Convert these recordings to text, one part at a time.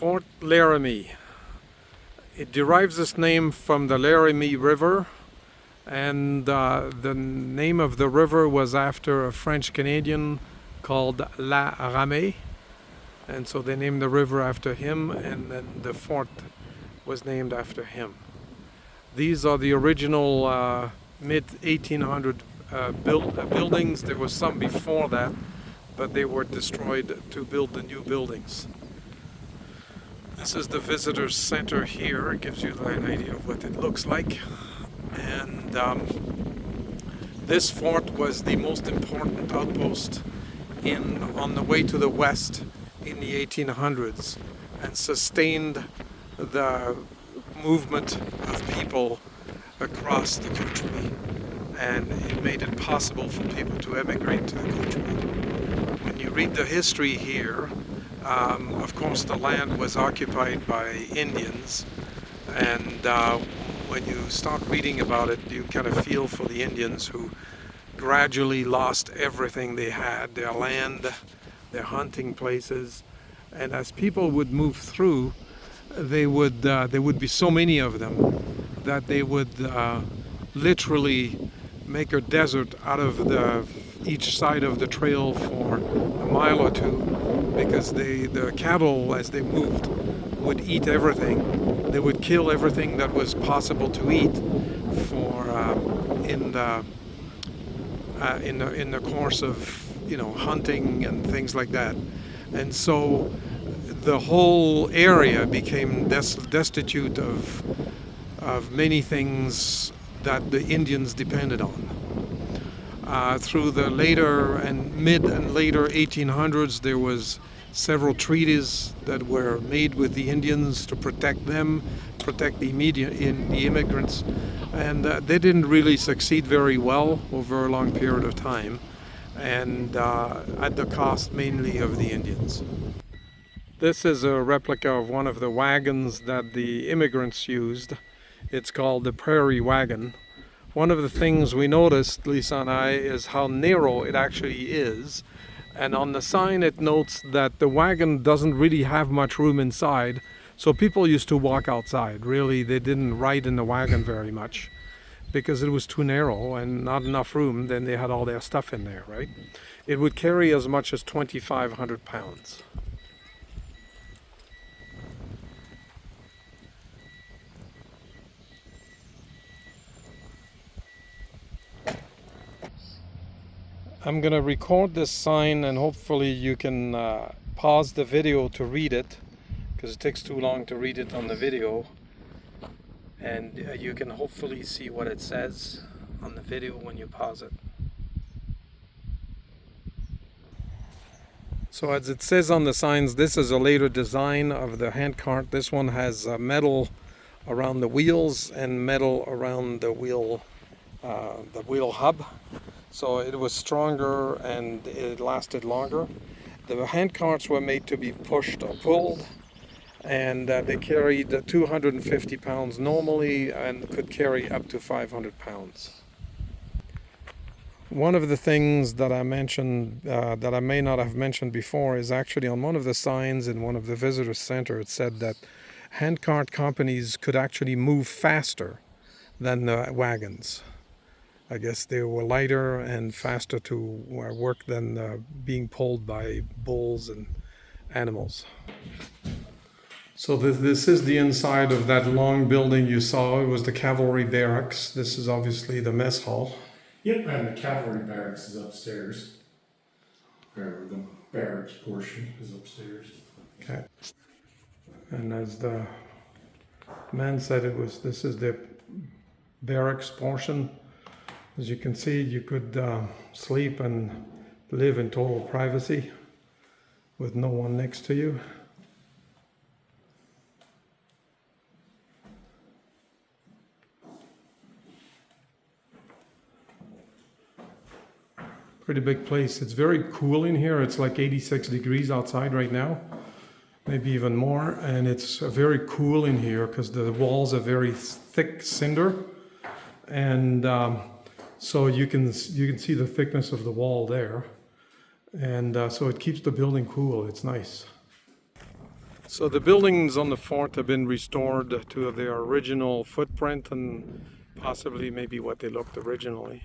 Fort Laramie. It derives its name from the Laramie River, and the name of the river was after a French Canadian called Laramie, and so they named the river after him, and then the fort was named after him. These are the original mid-1800 buildings. There was some before that, but they were destroyed to build the new buildings. This is the visitors center here. It gives you an idea of what it looks like. And this fort was the most important outpost on the way to the west in the 1800s and sustained the movement of people across the country, and it made it possible for people to emigrate to the country. When you read the history here, of course the land was occupied by Indians, and when you start reading about it, you kind of feel for the Indians who gradually lost everything they had, their land, their hunting places, and as people would move through, there would be so many of them that they would literally make a desert out of each side of the trail for a mile or two, because the cattle, as they moved, would eat everything. They would kill everything that was possible to eat in the course of hunting and things like that. And so the whole area became destitute of many things that the Indians depended on. Through the later and mid and later 1800s, there was several treaties that were made with the Indians to protect them, protect the immigrants, and they didn't really succeed very well over a long period of time, and at the cost mainly of the Indians. This is a replica of one of the wagons that the immigrants used. It's called the Prairie Wagon. One of the things we noticed, Lisa and I, is how narrow it actually is. And on the sign it notes that the wagon doesn't really have much room inside, so people used to walk outside. Really, they didn't ride in the wagon very much because it was too narrow and not enough room. Then they had all their stuff in there, right? It would carry as much as 2,500 pounds. I'm going to record this sign, and hopefully you can pause the video to read it, because it takes too long to read it on the video, and you can hopefully see what it says on the video when you pause it. So as it says on the signs, this is a later design of the handcart. This one has metal around the wheels and metal around the wheel hub. So it was stronger and it lasted longer. The handcarts were made to be pushed or pulled, and they carried 250 pounds normally and could carry up to 500 pounds. One of the things that I mentioned, that I may not have mentioned before, is actually on one of the signs in one of the visitor center. It said that handcart companies could actually move faster than the wagons. I guess they were lighter and faster to work than being pulled by bulls and animals. So this is the inside of that long building you saw. It was the cavalry barracks. This is obviously the mess hall. Yep, and the cavalry barracks is upstairs. Or the barracks portion is upstairs. Okay. And as the man said, this is the barracks portion. As you can see, you could sleep and live in total privacy with no one next to you. Pretty big place. It's very cool in here. It's like 86 degrees outside right now, maybe even more. And it's very cool in here because the walls are very thick cinder, and so you can see the thickness of the wall there, and so it keeps the building cool. It's nice. So the buildings on the fort have been restored to their original footprint and possibly maybe what they looked originally.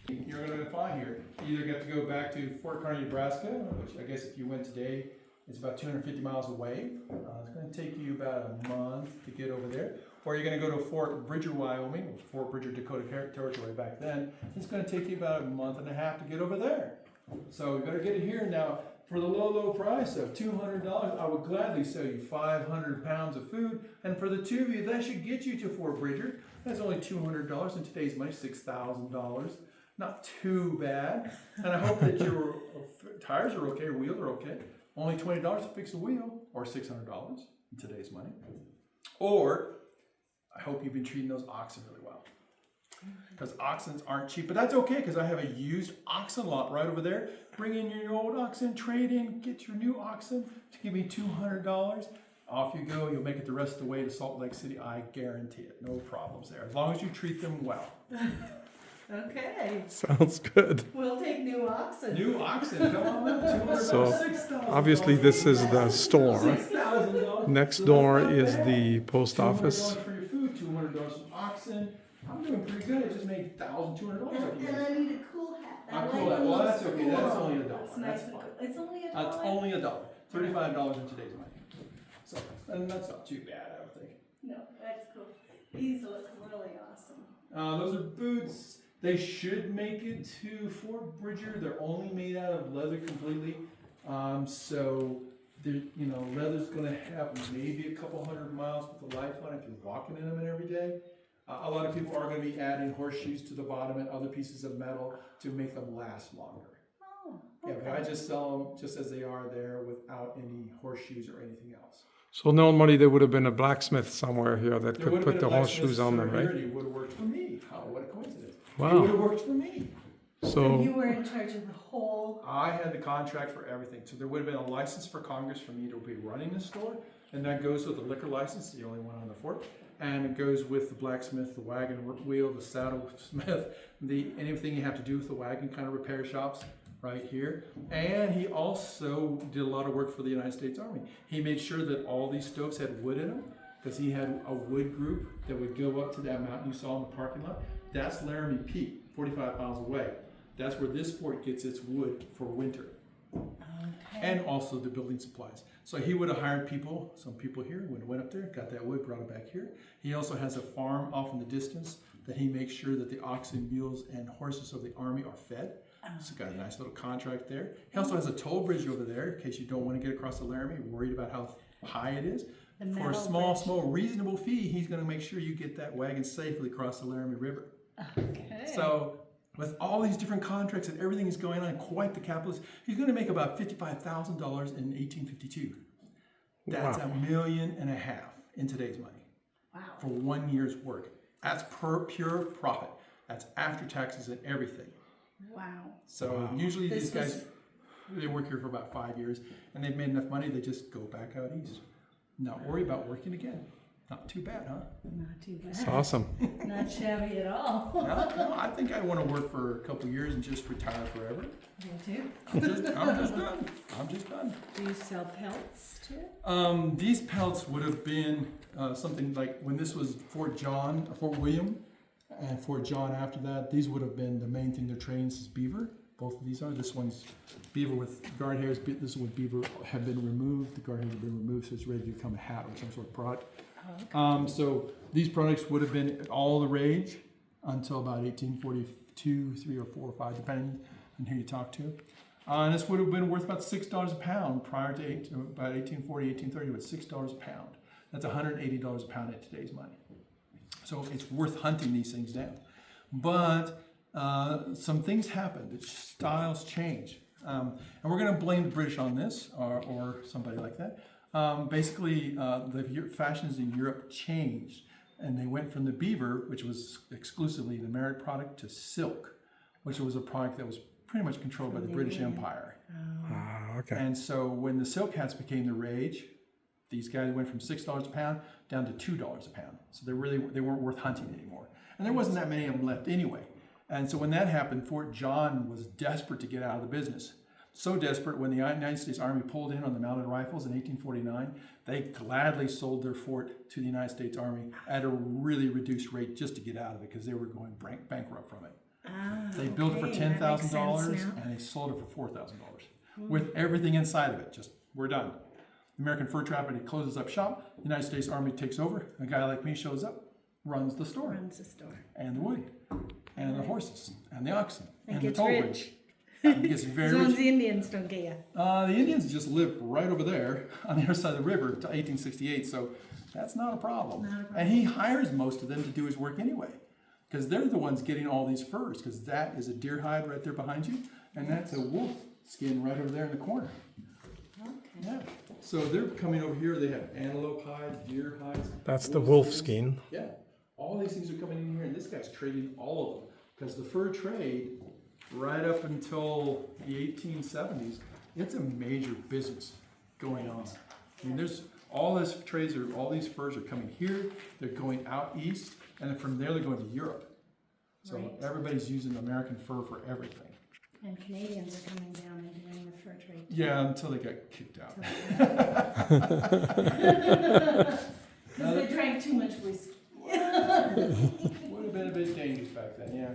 You're going to find here. You either get to go back to Fort Kearny, Nebraska, which I guess if you went today, it's about 250 miles away. It's going to take you about a month to get over there. Or you're going to go to Fort Bridger, Wyoming, or Fort Bridger, Dakota Territory back then. It's going to take you about a month and a half to get over there. So you better get it here now. For the low, low price of $200, I would gladly sell you 500 pounds of food. And for the two of you, that should get you to Fort Bridger. That's only $200 in today's money, $6,000. Not too bad. And I hope that your tires are okay, wheels are okay. Only $20 to fix a wheel, or $600 in today's money. Or I hope you've been treating those oxen really well. Because oxen aren't cheap, but that's okay because I have a used oxen lot right over there. Bring in your old oxen, trade in, get your new oxen to give me $200. Off you go. You'll make it the rest of the way to Salt Lake City. I guarantee it. No problems there. As long as you treat them well. Okay, Sounds good. we'll take new oxen. New oxen, come on up. $200, So, $6,000. Obviously, this is the store. $6,000. Next So door that's not is bad. the post $200 office. for your food, $200 for oxen. I'm doing pretty good. I just made $1,200. And I need a cool hat. I I like cool that. one Well, of that's those okay. That's cool only ones. $1. It's That's nice and fine. cool. It's only $1. That's only $1. $35 in today's money. So, and that's not too bad, I would think. No, that's cool. These look really awesome. Those are boots. They should make it to Fort Bridger. They're only made out of leather completely. So, leather's going to have maybe a couple 100 miles with the lifeline if you're walking in them every day. A lot of people are going to be adding horseshoes to the bottom and other pieces of metal to make them last longer. Oh, Yeah, okay. but I just sell them just as they are there without any horseshoes or anything else. So normally there would have been a blacksmith somewhere here that There could would have put been the a blacksmith horseshoes on them, here, right? and he would have worked for me. What a coincidence. It Wow. would have worked for me. So So, you were in charge of the whole. I had the contract for everything. So there would have been a license for Congress for me to be running the store. And that goes with the liquor license, the only one on the fort. And it goes with the blacksmith, the wagon wheel, the saddle smith, anything you have to do with the wagon kind of repair shops right here. And he also did a lot of work for the United States Army. He made sure that all these stoves had wood in them because he had a wood group that would go up to that mountain you saw in the parking lot. That's Laramie Peak, 45 miles away. That's where this fort gets its wood for winter. And also the building supplies. So he would have hired people, some people here, would have went up there, got that wood, brought it back here. He also has a farm off in the distance that he makes sure that the oxen, mules, and horses of the Army are fed. So got a nice little contract there. He also has a toll bridge over there in case you don't want to get across the Laramie, worried about how high it is. The For a metal small, reasonable fee, he's going to make sure you get that wagon safely across the Laramie River. Okay. So with all these different contracts and everything is going on, quite the capitalist, he's going to make about $55,000 in 1852. That's Wow. $1.5 million in today's money Wow. for 1 year's work. That's pure profit. That's after taxes and everything. Wow. So usually these This guys, they work here for about 5 years and they've made enough money, they just go back out east. Not worry about working again. Not too bad, huh? Not too bad. it's awesome. Not shabby at all. No, I think I want to work for a couple years and just retire forever. Me too. I'm just done. I'm just done. Do you sell pelts too? These pelts would have been something like when this was Fort William, and Fort John after that. These would have been the main thing. They're trained is beaver. Both of these are. This one's beaver with guard hairs. This one beaver have been removed. The guard hairs have been removed, so it's ready to become a hat or some sort of product. So these products would have been all the rage until about 1842, 3 or 4 or 5, depending on who you talk to. And this would have been worth about $6 a pound prior to about 1840, 1830, with $6 a pound. That's $180 a pound in today's money. So it's worth hunting these things down. But some things happen. The styles change. And we're going to blame the British on this or somebody like that. Basically, the fashions in Europe changed, and they went from the beaver, which was exclusively an American product, to silk, which was a product that was pretty much controlled by the British Empire. Ah, okay. And so when the silk hats became the rage, these guys went from $6 a pound down to $2 a pound. So they weren't worth hunting anymore, and there wasn't that many of them left anyway. And so when that happened, Fort John was desperate to get out of the business. So desperate, when the United States Army pulled in on the mounted rifles in 1849, they gladly sold their fort to the United States Army at a really reduced rate just to get out of it because they were going bankrupt from it. They built it for $10,000 and they sold it for $4,000 with everything inside of it. Just, we're done. American Fur Trapper closes up shop. The United States Army takes over. A guy like me shows up, runs the store. And the wood. And the horses. And the oxen. And the toll bridge. It gets very As long rich. as the Indians don't get you. The Indians just lived right over there on the other side of the river to 1868, so that's not a problem. And he hires most of them to do his work anyway, because they're the ones getting all these furs, because that is a deer hide right there behind you, and that's a wolf skin right over there in the corner. Okay. Yeah. So they're coming over here. They have antelope hides, deer hides. That's the wolf skin. Yeah. All these things are coming in here, and this guy's trading all of them, because the fur trade, right up until the 1870s, it's a major business going on. I mean, there's all this trades are, all these furs are coming here, they're going out east, and then from there they're going to Europe. So everybody's using American fur for everything. And Canadians are coming down and doing the fur trade. Yeah, until they got kicked out. Because they drank too much whiskey. Would have been a bit dangerous back then, yeah.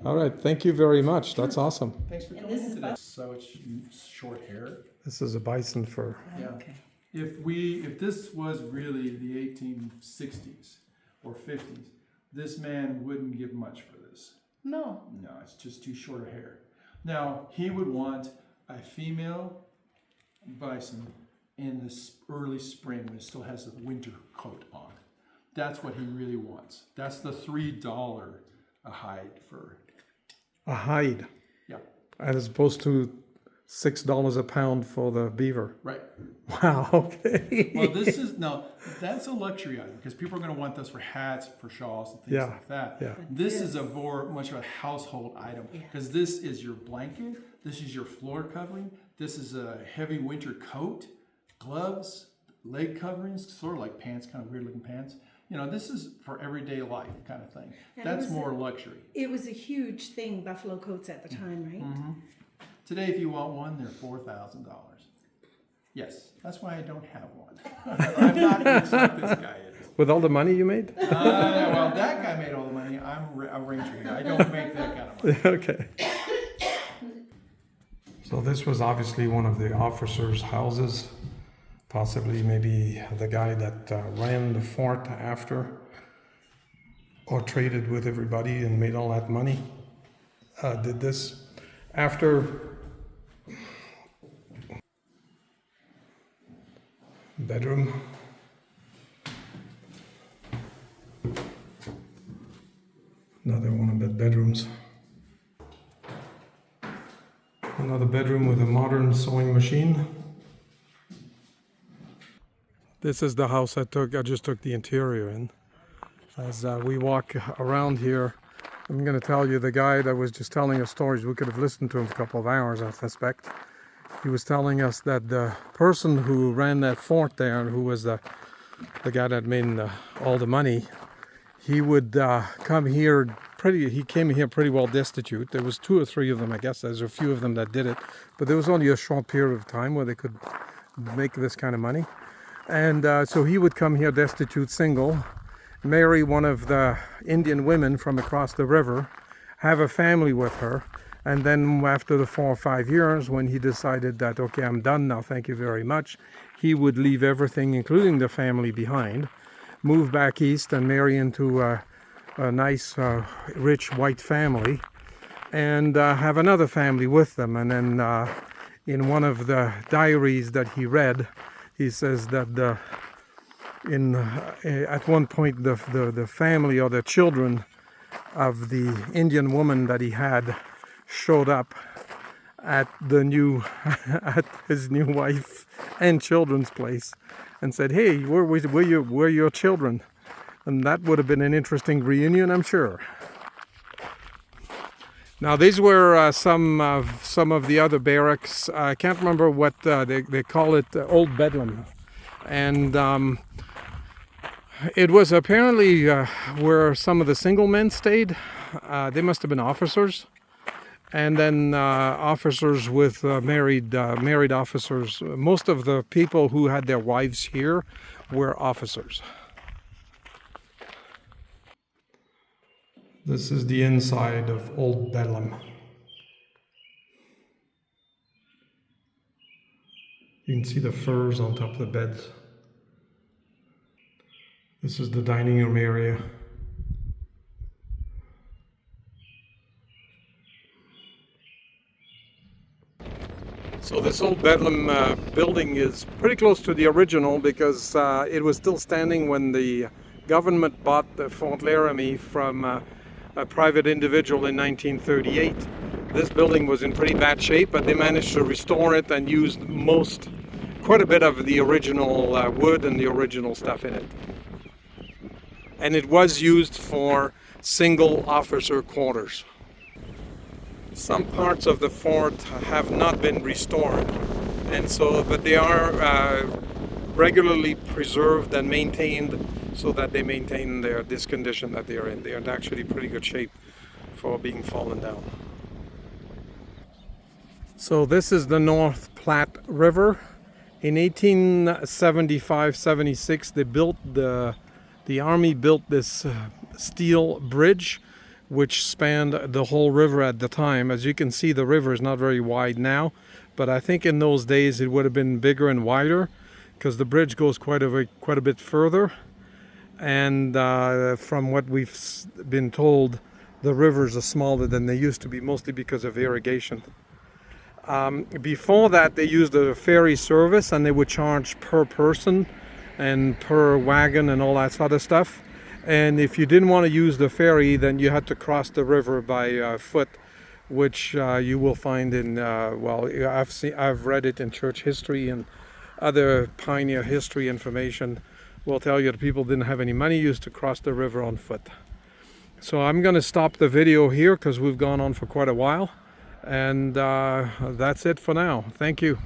All right, thank you very much. That's awesome. Thanks for And coming this in is today. So it's short hair. This is a bison fur. Yeah. Okay. If this was really the 1860s or 50s, this man wouldn't give much for this. No. No, it's just too short a hair. Now, he would want a female bison in the early spring when it still has the winter coat on. That's what he really wants. That's the $3 a hide fur. A hide, Yeah, as opposed to $6 a pound for the beaver. right. Wow, okay. Well, this is, no, that's a luxury item because people are going to want this for hats, for shawls, and things Yeah, like that. yeah. This is a more much of a household item because this is your blanket, this is your floor covering, this is a heavy winter coat, gloves, leg coverings, sort of like pants, kind of weird looking pants. You know, this is for everyday life kind of thing. And That's was more luxury. It was a huge thing, buffalo coats at the time, right? Mm-hmm. Today, if you want one, they're $4,000. Yes, that's why I don't have one. I'm not rich like this guy is. With all the money you made? Well, that guy made all the money. I'm a ranger here. I don't make that kind of money. Okay. So this was obviously one of the officers' houses, possibly maybe the guy that ran the fort after or traded with everybody and made all that money, did this. After bedroom. Another one of the bedrooms. Another bedroom with a modern sewing machine. This is the house I just took the interior in. As we walk around here, I'm going to tell you the guy that was just telling us stories. We could have listened to him for a couple of hours, I suspect. He was telling us that the person who ran that fort there, and who was the guy that made all the money, he would come here he came here pretty well destitute. There was 2 or 3 of them, I guess. There's a few of them that did it, but there was only a short period of time where they could make this kind of money. And so he would come here destitute, single, marry one of the Indian women from across the river, have a family with her, and then after the 4 or 5 years, when he decided that, okay, I'm done now, thank you very much, he would leave everything, including the family, behind, move back east and marry into a nice, rich white family, and have another family with them. And then in one of the diaries that he read, he says that at one point the family or the children of the Indian woman that he had showed up at at his new wife and children's place and said, "Hey, where your children?" And that would have been an interesting reunion, I'm sure. Now, these were some of the other barracks. I can't remember what they call it, Old Bedlam. And it was apparently where some of the single men stayed. They must have been officers. and then officers with married officers. Most of the people who had their wives here were officers. This is the inside of Old Bedlam. You can see the furs on top of the beds. This is the dining room area. So this Old Bedlam building is pretty close to the original because it was still standing when the government bought the Fort Laramie from a private individual in 1938. This building was in pretty bad shape, but they managed to restore it and used quite a bit of the original wood and the original stuff in it. And it was used for single officer quarters. Some parts of the fort have not been restored, but they are regularly preserved and maintained so that they maintain this condition that they are in. They are in actually pretty good shape for being fallen down. So this is the North Platte River. In 1875-76, the Army built this steel bridge which spanned the whole river at the time. As you can see, the river is not very wide now, but I think in those days it would have been bigger and wider because the bridge goes quite a bit further. And from what we've been told, the rivers are smaller than they used to be, mostly because of irrigation. Before that, they used a ferry service, and they would charge per person and per wagon and all that sort of stuff. And if you didn't want to use the ferry, then you had to cross the river by foot, which you will find in I've read it in church history, and other pioneer history information will tell you that people didn't have any money used to cross the river on foot. So I'm going to stop the video here because we've gone on for quite a while, and that's it for now. Thank you.